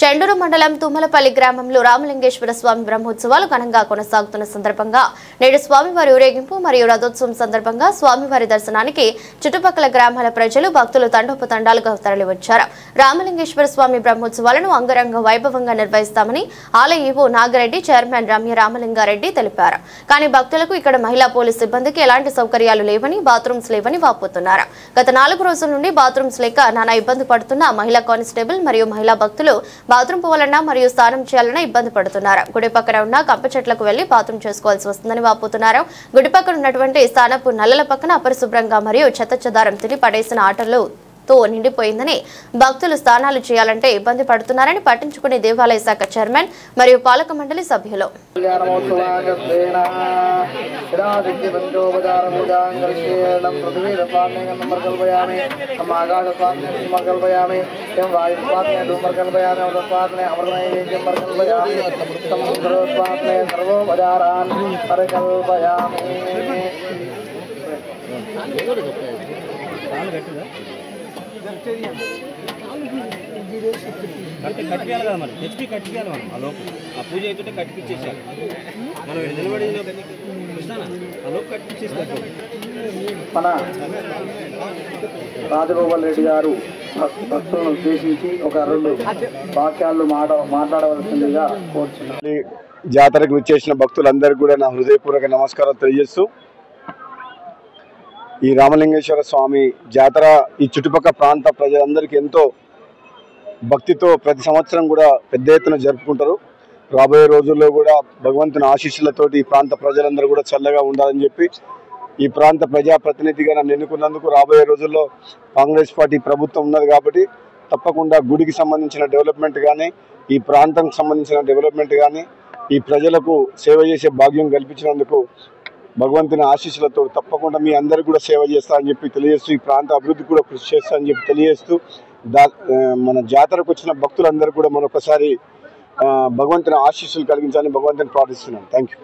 చెండూరు మండలం తుమ్మలపల్లి గ్రామంలో రామలింగేశ్వర స్వామి బ్రహ్మోత్సవాలు ఘనంగా కొనసాగుతున్న సందర్భంగా నేడు స్వామివారి ఊరేగింపు మరియు రథోత్సవం సందర్భంగా స్వామివారి దర్శనానికి చుట్టుపక్కల గ్రామాల ప్రజలు భక్తులు తండోపతండాలుగా తరలివచ్చారు. రామలింగేశ్వర స్వామి బ్రహ్మోత్సవాలను అంగరంగ వైభవంగా నిర్వహిస్తామని ఆలయ ఈవో నాగరెడ్డి, చైర్మన్ రమ్య రామలింగారెడ్డి తెలిపారు. కానీ భక్తులకు ఇక్కడ మహిళా పోలీస్ సిబ్బందికి ఎలాంటి సౌకర్యాలు లేవని, బాత్రూమ్స్ లేవని వాపోతున్నారు. గత 4 రోజుల నుండి బాత్రూమ్స్ లేక నానా ఇబ్బంది పడుతున్న మహిళా కానిస్టేబుల్ మరియు మహిళా భక్తులు బాత్రూమ్ పోవాలన్నా మరియు స్నానం చేయాలన్నా ఇబ్బంది పడుతున్నారు. గుడి పక్కన ఉన్న కంప చెట్లకు వెళ్లి బాత్రూమ్ చేసుకోవాల్సి వస్తుందని వాపోతున్నారు. గుడి పక్కన ఉన్నటువంటి స్థానపు నల్లల పక్కన అపరిశుభ్రంగా మరియు చెత్త తిని పడేసిన ఆటలతో నిండిపోయిందని, భక్తులు స్నానాలు చేయాలంటే ఇబ్బంది పడుతున్నారని పట్టించుకునే దేవాలయ శాఖ చైర్మన్ మరియు పాలక మండలి సభ్యులు కట్టియాలి కదా, మరి హెచ్పి కట్టియాలి. మనం ఆ లోపు ఆ పూజ అవుతుంటే కట్టిపించేసారు. మనం నిలబడి ఆ లోపు కట్టిపించేస్తారు. మన రాజగోపాల్ రెడ్డి గారు భక్తులను ఉద్దేశించి ఒక 2 వాక్యాలు మాట్లాడవలసిందిగా కోరుచున్నారు. జాతరకు విచ్చేసిన భక్తులందరికీ కూడా నా హృదయపూర్వక నమస్కారాలు తెలియజేస్తూ, ఈ రామలింగేశ్వర స్వామి జాతర ఈ చుట్టుపక్కల ప్రాంత ప్రజలందరికీ ఎంతో భక్తితో ప్రతి సంవత్సరం కూడా పెద్ద ఎత్తున జరుపుకుంటారు. రాబోయే రోజుల్లో కూడా భగవంతుని ఆశీస్సులతోటి ఈ ప్రాంత ప్రజలందరూ కూడా చల్లగా ఉండాలని చెప్పి ఈ ప్రాంత ప్రజాప్రతినిధిగా నన్ను ఎన్నుకున్నందుకు రాబోయే రోజుల్లో కాంగ్రెస్ పార్టీ ప్రభుత్వం ఉన్నది కాబట్టి తప్పకుండా గుడికి సంబంధించిన డెవలప్మెంట్ కానీ, ఈ ప్రాంతానికి సంబంధించిన డెవలప్మెంట్ కానీ, ఈ ప్రజలకు సేవ చేసే భాగ్యం కల్పించినందుకు భగవంతుని ఆశీస్సులతో తప్పకుండా మీ అందరికీ కూడా సేవ చేస్తా అని చెప్పి తెలియజేస్తూ, ఈ ప్రాంత అభివృద్ధి కూడా కృషి చేస్తా అని చెప్పి తెలియజేస్తూ, మన జాతరకు వచ్చిన భక్తులందరూ కూడా మరొకసారి భగవంతుని ఆశీస్సులు కలిగించాలని భగవంతుని ప్రార్థిస్తున్నాను. Thank you.